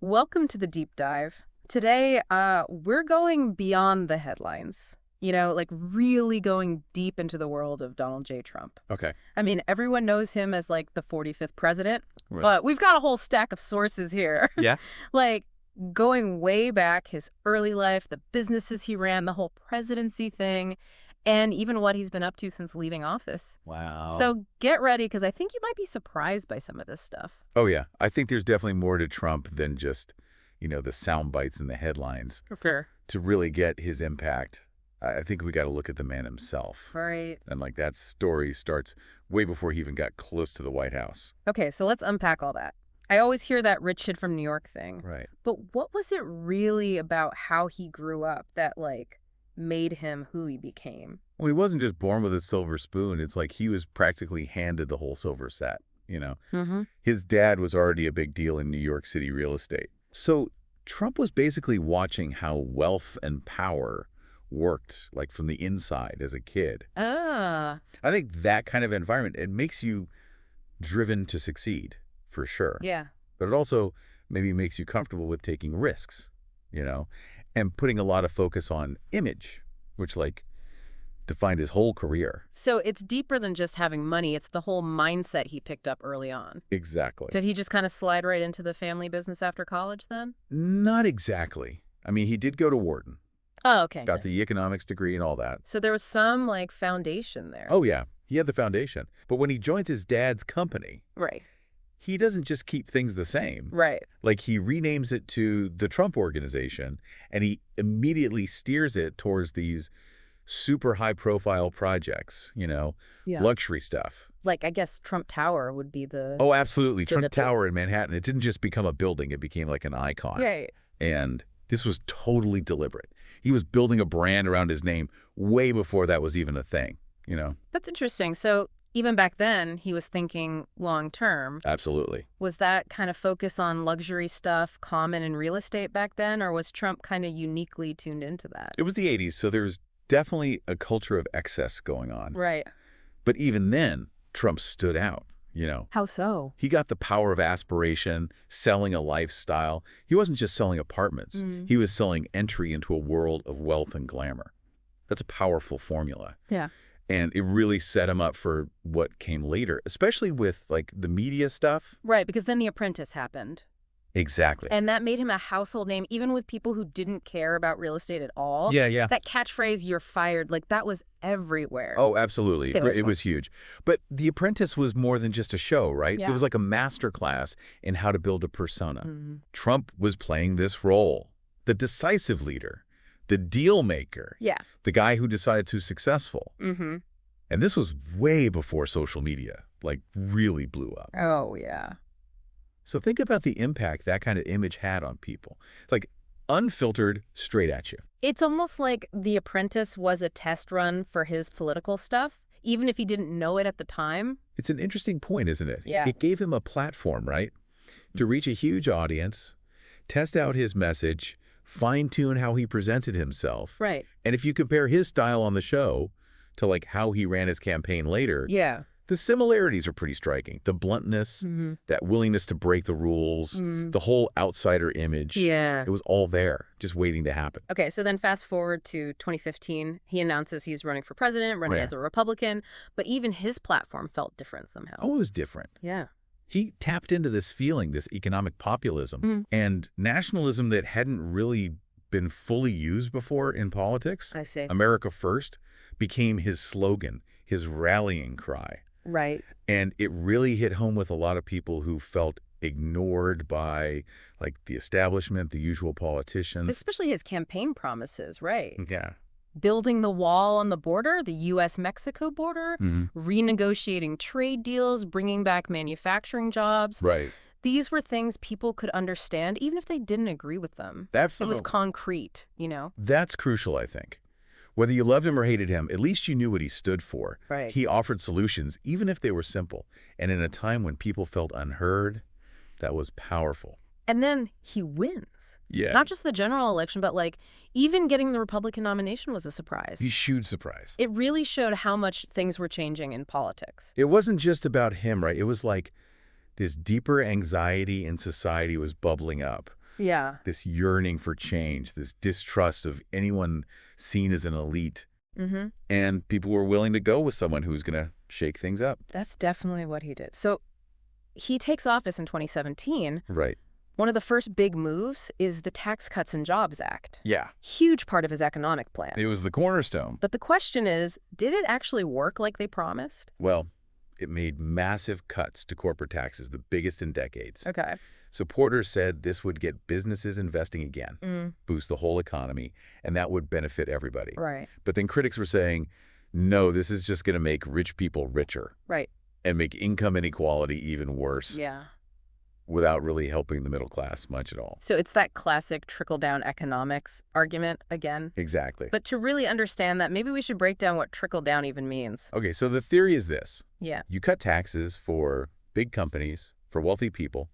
Welcome to the deep dive. Today, we're going beyond the headlines. Like really going deep into the world of Donald J. Trump. Okay. I mean, everyone knows him as like the 45th president, Right. but we've got a whole stack of sources here. Yeah. Like going way back, his early life, the businesses he ran, the whole presidency thing, and even what he's been up to since leaving office. Wow. So get ready, because I think you might be surprised by some of this stuff. Oh, yeah. I think there's definitely more to Trump than just, the sound bites and the headlines. For sure. To really get his impact, I think we got to look at the man himself. Right. And that story starts way before he even got close to the White House. Okay, so let's unpack all that. I always hear that rich kid from New York thing. Right. But what was it really about how he grew up that, made him who he became? Well, he wasn't just born with a silver spoon. It's like he was practically handed the whole silver set. Mm-hmm. His dad was already a big deal in New York City real estate. So Trump was basically watching how wealth and power worked, from the inside as a kid. Ah, I think that kind of environment, it makes you driven to succeed, for sure. yeah. But it also maybe makes you comfortable with taking risks, and putting a lot of focus on image, which, defined his whole career. So it's deeper than just having money. It's the whole mindset he picked up early on. Exactly. Did he just kind of slide right into the family business after college then? Not exactly. I mean, he did go to Wharton, Oh, okay. got the economics degree and all that. So there was some, foundation there. Oh, yeah. He had the foundation. But when he joins his dad's company, Right. he doesn't just keep things the same. Right. He renames it to the Trump Organization, and he immediately steers it towards these super high-profile projects, Yeah. luxury stuff. I guess Trump Tower would be the... Oh, absolutely. To the Trump Tower in Manhattan, it didn't just become a building. It became an icon. Right. And this was totally deliberate. He was building a brand around his name way before that was even a thing. That's interesting. So even back then, he was thinking long term. Absolutely. Was that kind of focus on luxury stuff common in real estate back then, or was Trump kind of uniquely tuned into that? It was the 80s, so there was definitely a culture of excess going on. Right. But even then, Trump stood out. How so? He got the power of aspiration, selling a lifestyle. He wasn't just selling apartments. He was selling entry into a world of wealth and glamour. That's a powerful formula. Yeah. And it really set him up for what came later, especially with, the media stuff. Right, because then The Apprentice happened. Exactly. And that made him a household name, even with people who didn't care about real estate at all. Yeah. That catchphrase, "you're fired," that was everywhere. Oh, absolutely. It was It was huge. But The Apprentice was more than just a show, right? Yeah. It was like a master class in how to build a persona. Mhm. Trump was playing this role, the decisive leader, the deal maker, Yeah. the guy who decides who's successful. Mm-hmm. And this was way before social media, really blew up. Oh, yeah. So think about the impact that kind of image had on people. It's unfiltered, straight at you. It's almost like The Apprentice was a test run for his political stuff, even if he didn't know it at the time. It's an interesting point, isn't it? Yeah. It gave him a platform, right? To reach a huge audience, test out his message, fine-tune how he presented himself. Right. And if you compare his style on the show to how he ran his campaign later, Yeah. the similarities are pretty striking. The bluntness, Mm-hmm. that willingness to break the rules, the whole outsider image. Yeah. It was all there, just waiting to happen. Okay, so then fast forward to 2015. He announces he's running for president, running Yeah. as a Republican, but even his platform felt different somehow. Oh, it was different. Yeah. He tapped into this feeling, this economic populism, and nationalism that hadn't really been fully used before in politics. I see. America First became his slogan, his rallying cry. Right. And it really hit home with a lot of people who felt ignored by, the establishment, the usual politicians. Especially his campaign promises, right? Yeah. Building the wall on the border, the U.S.-Mexico border, renegotiating trade deals, bringing back manufacturing jobs. Right. These were things people could understand, even if they didn't agree with them. Absolutely. It was concrete. That's crucial, I think. Whether you loved him or hated him, at least you knew what he stood for. Right. He offered solutions, even if they were simple. And in a time when people felt unheard, that was powerful. And then he wins. Yeah. Not just the general election, but even getting the Republican nomination was a surprise. A huge surprise. It really showed how much things were changing in politics. It wasn't just about him, right? It was this deeper anxiety in society was bubbling up. Yeah. This yearning for change, this distrust of anyone seen as an elite. Mm-hmm. And people were willing to go with someone who's going to shake things up. That's definitely what he did. So he takes office in 2017. Right. One of the first big moves is the Tax Cuts and Jobs Act. Yeah. Huge part of his economic plan. It was the cornerstone. But the question is, did it actually work like they promised? Well, it made massive cuts to corporate taxes, the biggest in decades. Okay. Supporters said this would get businesses investing again, boost the whole economy, and that would benefit everybody. Right. But then critics were saying, no, this is just going to make rich people richer. Right. And make income inequality even worse. Yeah. Without really helping the middle class much at all. So it's that classic trickle-down economics argument again. Exactly. But to really understand that, maybe we should break down what trickle-down even means. Okay, so the theory is this. Yeah. You cut taxes for big companies, for wealthy people.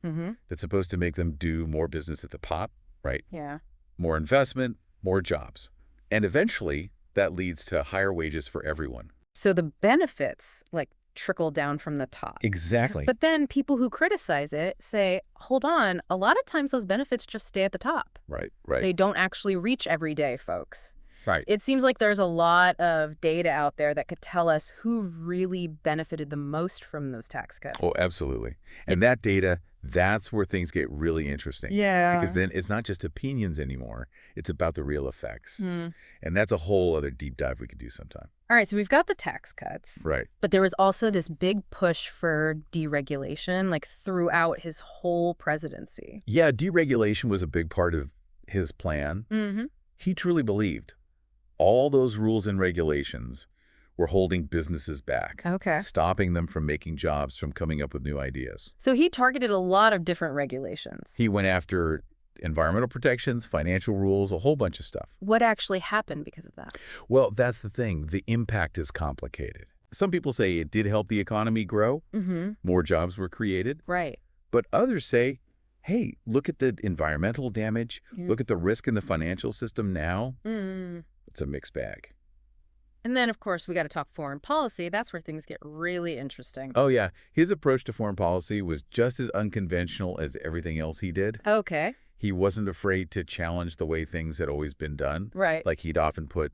That's supposed to make them do more business at the top, right? Yeah. More investment, more jobs. And eventually, that leads to higher wages for everyone. So the benefits, like, trickle down from the top. Exactly. But then people who criticize it say, hold on, a lot of times those benefits just stay at the top. Right, right. They don't actually reach everyday folks. Right. It seems like there's a lot of data out there that could tell us who really benefited the most from those tax cuts. Oh, absolutely. And that data, that's where things get really interesting. Yeah. Because then it's not just opinions anymore. It's about the real effects. And that's a whole other deep dive we could do sometime. All right, so we've got the tax cuts. Right. But there was also this big push for deregulation, like throughout his whole presidency. Yeah, deregulation was a big part of his plan. He truly believed all those rules and regulations were holding businesses back. Okay. Stopping them from making jobs, from coming up with new ideas. So he targeted a lot of different regulations. He went after environmental protections, financial rules, a whole bunch of stuff. What actually happened because of that? Well, that's the thing. The impact is complicated. Some people say it did help the economy grow. More jobs were created. Right. But others say, hey, look at the environmental damage. Look at the risk in the financial system now. It's a mixed bag. And then, of course, we got to talk foreign policy. That's where things get really interesting. Oh, yeah. His approach to foreign policy was just as unconventional as everything else he did. Okay. He wasn't afraid to challenge the way things had always been done. Right. Like he'd often put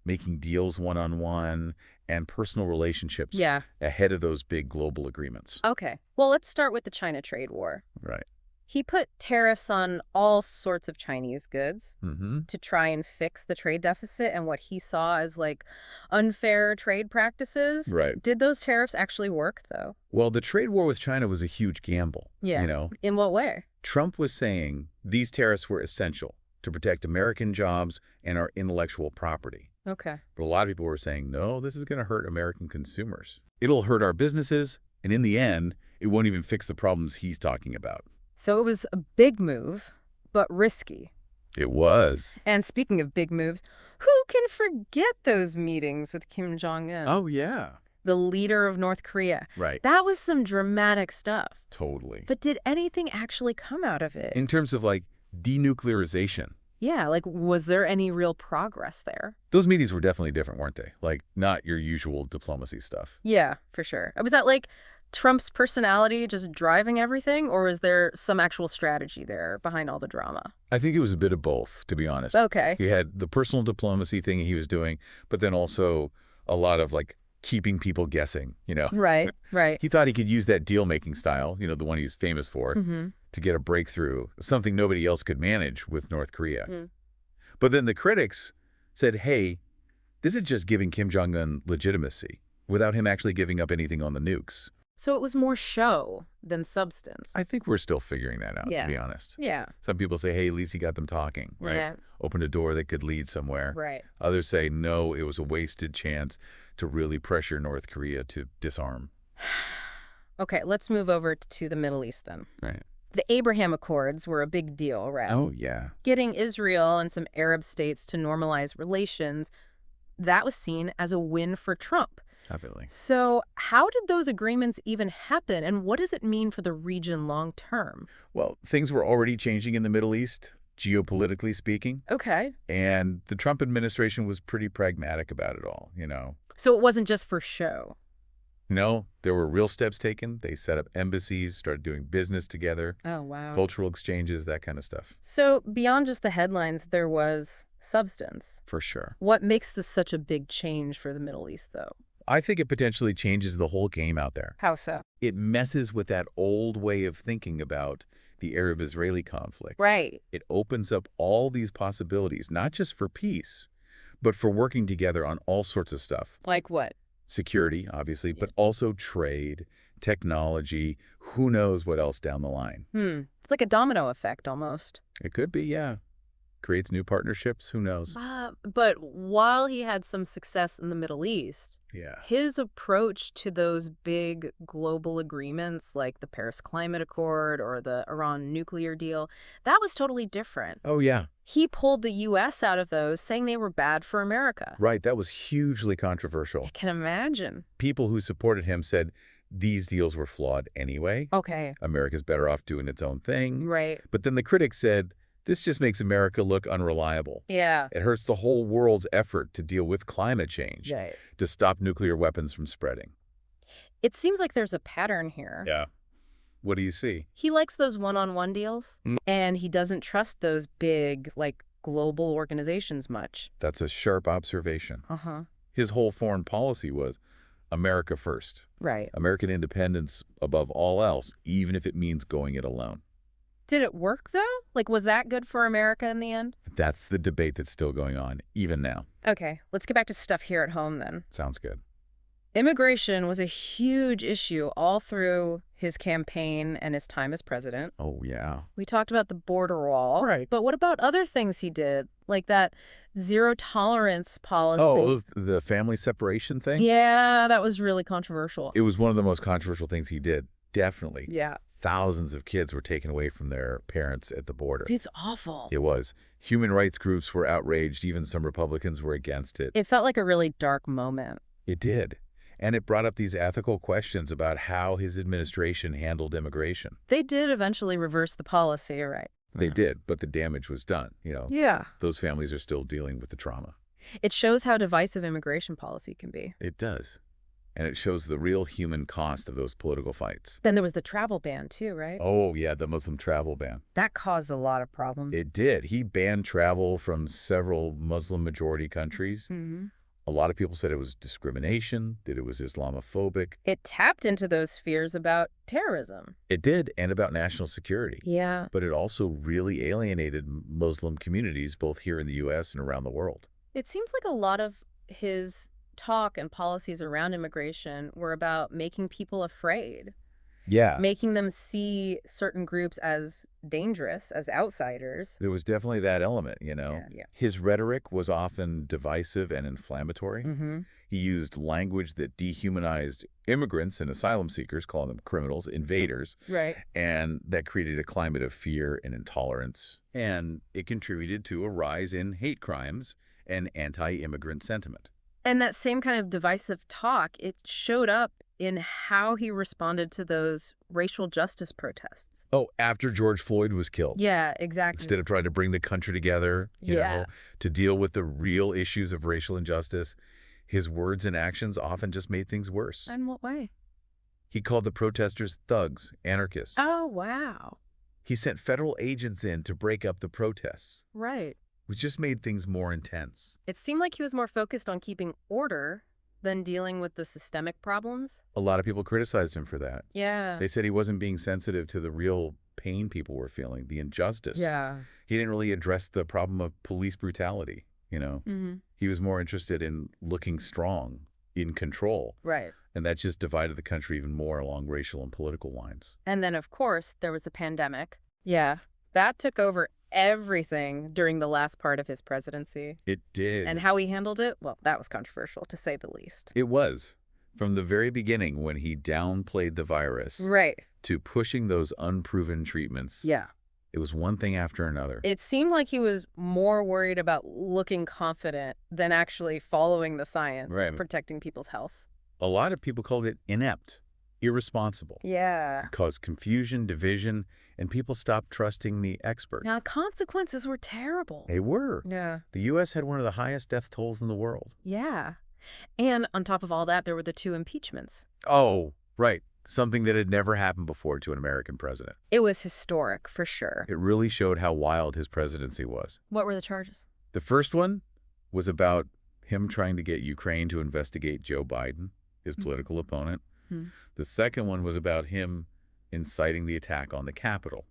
making deals one-on-one and personal relationships ahead of those big global agreements. Okay. Well, let's start with the China trade war. Right. He put tariffs on all sorts of Chinese goods to try and fix the trade deficit and what he saw as, like, unfair trade practices. Right. Did those tariffs actually work, though? Well, the trade war with China was a huge gamble. Yeah. You know? In what way? Trump was saying these tariffs were essential to protect American jobs and our intellectual property. Okay. But a lot of people were saying, no, this is going to hurt American consumers. It'll hurt our businesses, and in the end, it won't even fix the problems he's talking about. So it was a big move, but risky. It was. And speaking of big moves, who can forget those meetings with Kim Jong-un? Oh, yeah. The leader of North Korea. Right. That was some dramatic stuff. Totally. But did anything actually come out of it? In terms of, like, denuclearization. Yeah, like, was there any real progress there? Those meetings were definitely different, weren't they? Like, not your usual diplomacy stuff. Yeah, for sure. Was that, like, Trump's personality just driving everything, or is there some actual strategy there behind all the drama? I think it was a bit of both, to be honest. Okay. He had the personal diplomacy thing he was doing, but then also a lot of, like, keeping people guessing, you know? Right, right. He thought he could use that deal-making style, you know, the one he's famous for, to get a breakthrough, something nobody else could manage with North Korea. But then the critics said, hey, this is just giving Kim Jong-un legitimacy without him actually giving up anything on the nukes. So it was more show than substance. I think we're still figuring that out, to be honest. Yeah. Some people say, hey, at least he got them talking, right? Yeah. Opened a door that could lead somewhere. Right. Others say, no, it was a wasted chance to really pressure North Korea to disarm. Okay, let's move over to the Middle East then. Right. The Abraham Accords were a big deal, right? Oh, yeah. Getting Israel and some Arab states to normalize relations, that was seen as a win for Trump. Definitely. So how did those agreements even happen, and what does it mean for the region long term? Well, things were already changing in the Middle East, geopolitically speaking. Okay. And the Trump administration was pretty pragmatic about it all, you know. So it wasn't just for show. No, there were real steps taken. They set up embassies, started doing business together, Oh, wow. cultural exchanges, that kind of stuff. So beyond just the headlines, there was substance. For sure. What makes this such a big change for the Middle East, though? I think it potentially changes the whole game out there. How so? It messes with that old way of thinking about the Arab-Israeli conflict. Right. It opens up all these possibilities, not just for peace, but for working together on all sorts of stuff. Like what? Security, obviously, but also trade, technology, who knows what else down the line. It's like a domino effect almost. It could be, yeah. Creates new partnerships, who knows? But while he had some success in the Middle East, Yeah. his approach to those big global agreements like the Paris Climate Accord or the Iran nuclear deal, that was totally different. Oh, yeah. He pulled the U.S. out of those, saying they were bad for America. Right, that was hugely controversial. I can imagine. People who supported him said these deals were flawed anyway. Okay. America's better off doing its own thing. Right. But then the critics said, this just makes America look unreliable. Yeah. It hurts the whole world's effort to deal with climate change, Right. to stop nuclear weapons from spreading. It seems like there's a pattern here. Yeah. What do you see? He likes those one-on-one deals, and he doesn't trust those big, like, global organizations much. That's a sharp observation. Uh-huh. His whole foreign policy was America first. Right. American independence above all else, even if it means going it alone. Did it work, though? Like, was that good for America in the end? That's the debate that's still going on, even now. Okay, let's get back to stuff here at home then. Sounds good. Immigration was a huge issue all through his campaign and his time as president. Oh, yeah. We talked about the border wall. Right. But what about other things he did, like that zero tolerance policy? Oh, the family separation thing? Yeah, that was really controversial. It was one of the most controversial things he did, definitely. Yeah. Thousands of kids were taken away from their parents at the border. It's awful. It was. Human rights groups were outraged. Even some Republicans were against it. It felt like a really dark moment. It did. And it brought up these ethical questions about how his administration handled immigration. They did eventually reverse the policy, you're right. They did, but the damage was done. Yeah. Those families are still dealing with the trauma. It shows how divisive immigration policy can be. It does. And it shows the real human cost of those political fights. Then there was the travel ban, too, right? Oh, yeah, the Muslim travel ban. That caused a lot of problems. It did. He banned travel from several Muslim-majority countries. A lot of people said it was discrimination, that it was Islamophobic. It tapped into those fears about terrorism. It did, and about national security. Yeah. But it also really alienated Muslim communities, both here in the U.S. and around the world. It seems like a lot of his talk and policies around immigration were about making people afraid. Yeah. Making them see certain groups as dangerous, as outsiders. There was definitely that element, Yeah. His rhetoric was often divisive and inflammatory. Mm-hmm. He used language that dehumanized immigrants and asylum seekers, calling them criminals, invaders. Right. And that created a climate of fear and intolerance. And it contributed to a rise in hate crimes and anti-immigrant sentiment. And that same kind of divisive talk, it showed up in how he responded to those racial justice protests. Oh, after George Floyd was killed. Yeah, exactly. Instead of trying to bring the country together, you know, to deal with the real issues of racial injustice, his words and actions often just made things worse. In what way? He called the protesters thugs, anarchists. Oh, wow. He sent federal agents in to break up the protests, Right. which just made things more intense. It seemed like he was more focused on keeping order than dealing with the systemic problems. A lot of people criticized him for that. Yeah. They said he wasn't being sensitive to the real pain people were feeling, the injustice. Yeah. He didn't really address the problem of police brutality, Mm-hmm. He was more interested in looking strong, in control. Right. And that just divided the country even more along racial and political lines. And then, of course, there was the pandemic. Yeah. That took over everything during the last part of his presidency. It did. And how he handled it, well, that was controversial, to say the least. It was. From the very beginning, when he downplayed the virus, Right. to pushing those unproven treatments, Yeah. it was one thing after another. It seemed like he was more worried about looking confident than actually following the science, Right. protecting people's health. A lot of people called it inept, irresponsible. Yeah. It caused confusion, division, and people stopped trusting the experts. Now, consequences were terrible. They were. Yeah. The U.S. had one of the highest death tolls in the world. Yeah. And on top of all that, there were the 2 impeachments. Oh, right. Something that had never happened before to an American president. It was historic, for sure. It really showed how wild his presidency was. What were the charges? The first one was about him trying to get Ukraine to investigate Joe Biden, his political opponent. The second one was about him inciting the attack on the Capitol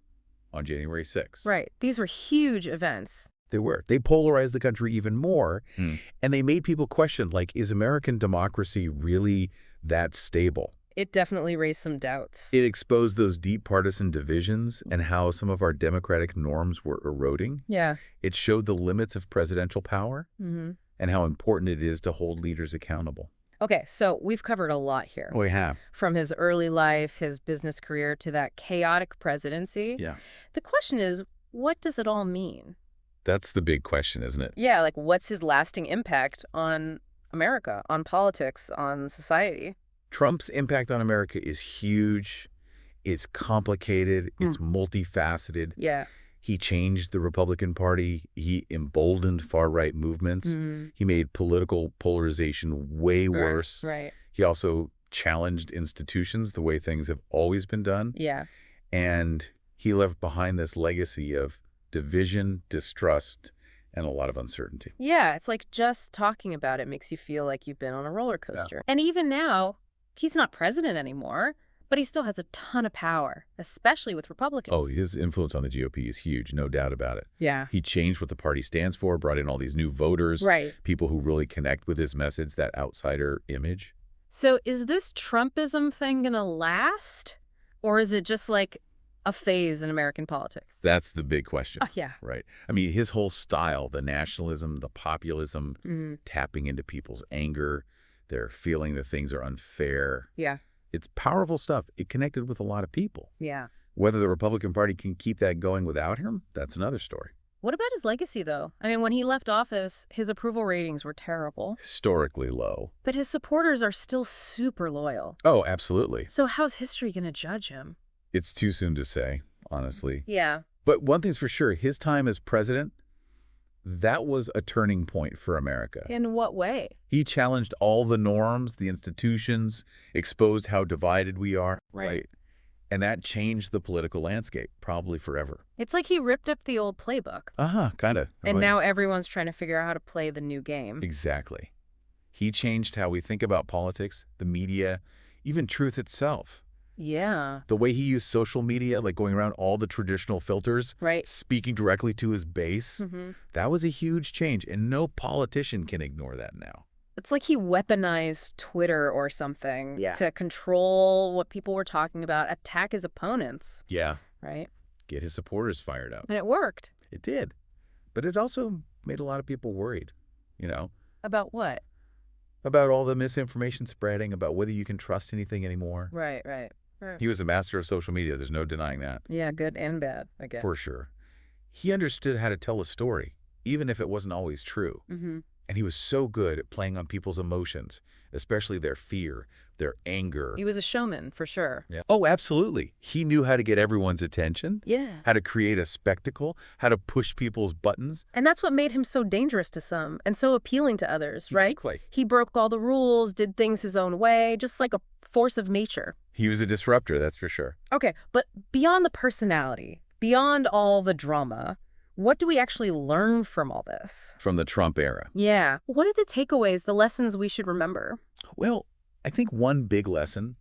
on January 6th. Right. These were huge events. They were. They polarized the country even more, and they made people question, like, is American democracy really that stable? It definitely raised some doubts. It exposed those deep partisan divisions and how some of our democratic norms were eroding. Yeah. It showed the limits of presidential power and how important it is to hold leaders accountable. Okay, so we've covered a lot here. We have. From his early life, his business career, to that chaotic presidency. Yeah. The question is, what does it all mean? That's the big question, isn't it? Yeah, like what's his lasting impact on America, on politics, on society? Trump's impact on America is huge. It's complicated. It's multifaceted. Yeah. He changed the Republican Party. He emboldened far-right movements. He made political polarization way worse. Right. He also challenged institutions the way things have always been done. Yeah. And he left behind this legacy of division, distrust, and a lot of uncertainty. Yeah, it's like just talking about it makes you feel like you've been on a roller coaster. And even now, he's not president anymore, but he still has a ton of power, especially with Republicans. Oh, his influence on the GOP is huge, no doubt about it. Yeah. He changed what the party stands for, brought in all these new voters, Right. people who really connect with his message, that outsider image. So is this Trumpism thing going to last? Or is it just like a phase in American politics? That's the big question. Yeah. Right. I mean, his whole style, the nationalism, the populism, tapping into people's anger, their feeling that things are unfair. Yeah. It's powerful stuff. It connected with a lot of people. Yeah. Whether the Republican Party can keep that going without him, that's another story. What about his legacy, though? I mean, when he left office, his approval ratings were terrible. Historically low. But his supporters are still super loyal. Oh, absolutely. So how's history going to judge him? It's too soon to say, honestly. Yeah. But one thing's for sure, his time as president, that was a turning point for America. In what way? He challenged all the norms, the institutions, exposed how divided we are. Right. And that changed the political landscape, probably forever. It's like he ripped up the old playbook. Kind of. And now everyone's trying to figure out how to play the new game. Exactly. He changed how we think about politics, the media, even truth itself. Yeah. The way he used social media, like going around all the traditional filters, Right. speaking directly to his base, that was a huge change, and no politician can ignore that now. It's like he weaponized Twitter or something to control what people were talking about, attack his opponents. Yeah. Right? Get his supporters fired up. And it worked. It did. But it also made a lot of people worried, you know? About what? About all the misinformation spreading, about whether you can trust anything anymore. Right. He was a master of social media. There's no denying that. Yeah, good and bad, I guess. For sure. He understood how to tell a story, even if it wasn't always true. And he was so good at playing on people's emotions, especially their fear, their anger. He was a showman, for sure. Yeah. Oh, absolutely. He knew how to get everyone's attention. Yeah. How to create a spectacle, how to push people's buttons. And that's what made him so dangerous to some and so appealing to others, right? Exactly. He broke all the rules, did things his own way, just like a force of nature. He was a disruptor, that's for sure. Okay, but beyond the personality, beyond all the drama, what do we actually learn from all this? From the Trump era. Yeah. What are the takeaways, the lessons we should remember? Well, I think one big lesson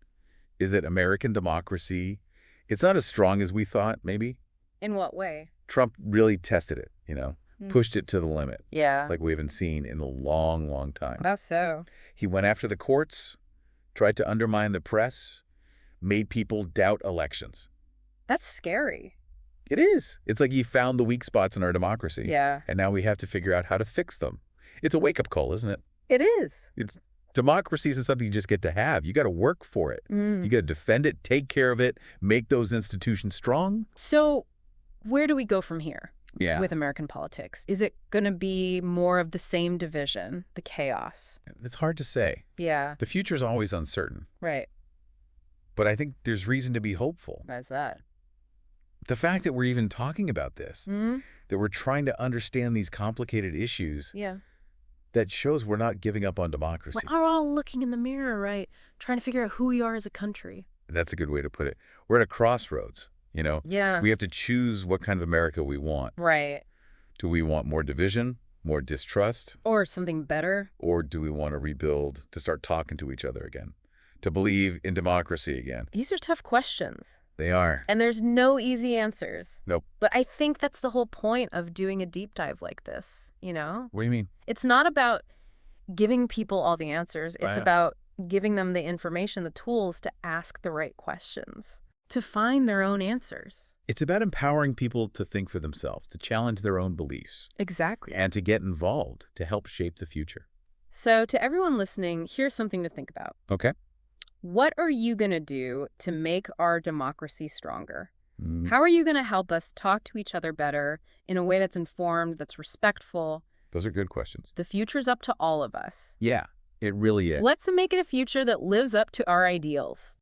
is that American democracy, it's not as strong as we thought, maybe. In what way? Trump really tested it, you know, pushed it to the limit. Yeah. Like we haven't seen in a long, long time. That's so. He went after the courts, tried to undermine the press, made people doubt elections. That's scary. It is. It's like he found the weak spots in our democracy. Yeah. And now we have to figure out how to fix them. It's a wake-up call, isn't it? It is. Democracy isn't something you just get to have. You got to work for it. You got to defend it, take care of it, make those institutions strong. So where do we go from here with American politics? Is it going to be more of the same division, the chaos? It's hard to say. Yeah. The future is always uncertain. Right. But I think there's reason to be hopeful. Why's that? The fact that we're even talking about this, that we're trying to understand these complicated issues, that shows we're not giving up on democracy. We're all looking in the mirror, right? Trying to figure out who we are as a country. That's a good way to put it. We're at a crossroads, you know? Yeah. We have to choose what kind of America we want. Right. Do we want more division, more distrust? Or something better? Or do we want to rebuild, to start talking to each other again, to believe in democracy again? These are tough questions. They are. And there's no easy answers. Nope. But I think that's the whole point of doing a deep dive like this, you know? What do you mean? It's not about giving people all the answers. It's about giving them the information, the tools to ask the right questions, to find their own answers. It's about empowering people to think for themselves, to challenge their own beliefs. Exactly. And to get involved, to help shape the future. So to everyone listening, here's something to think about. Okay. What are you going to do to make our democracy stronger? How are you going to help us talk to each other better in a way that's informed, that's respectful? Those are good questions. The future's up to all of us. Yeah, it really is. Let's make it a future that lives up to our ideals.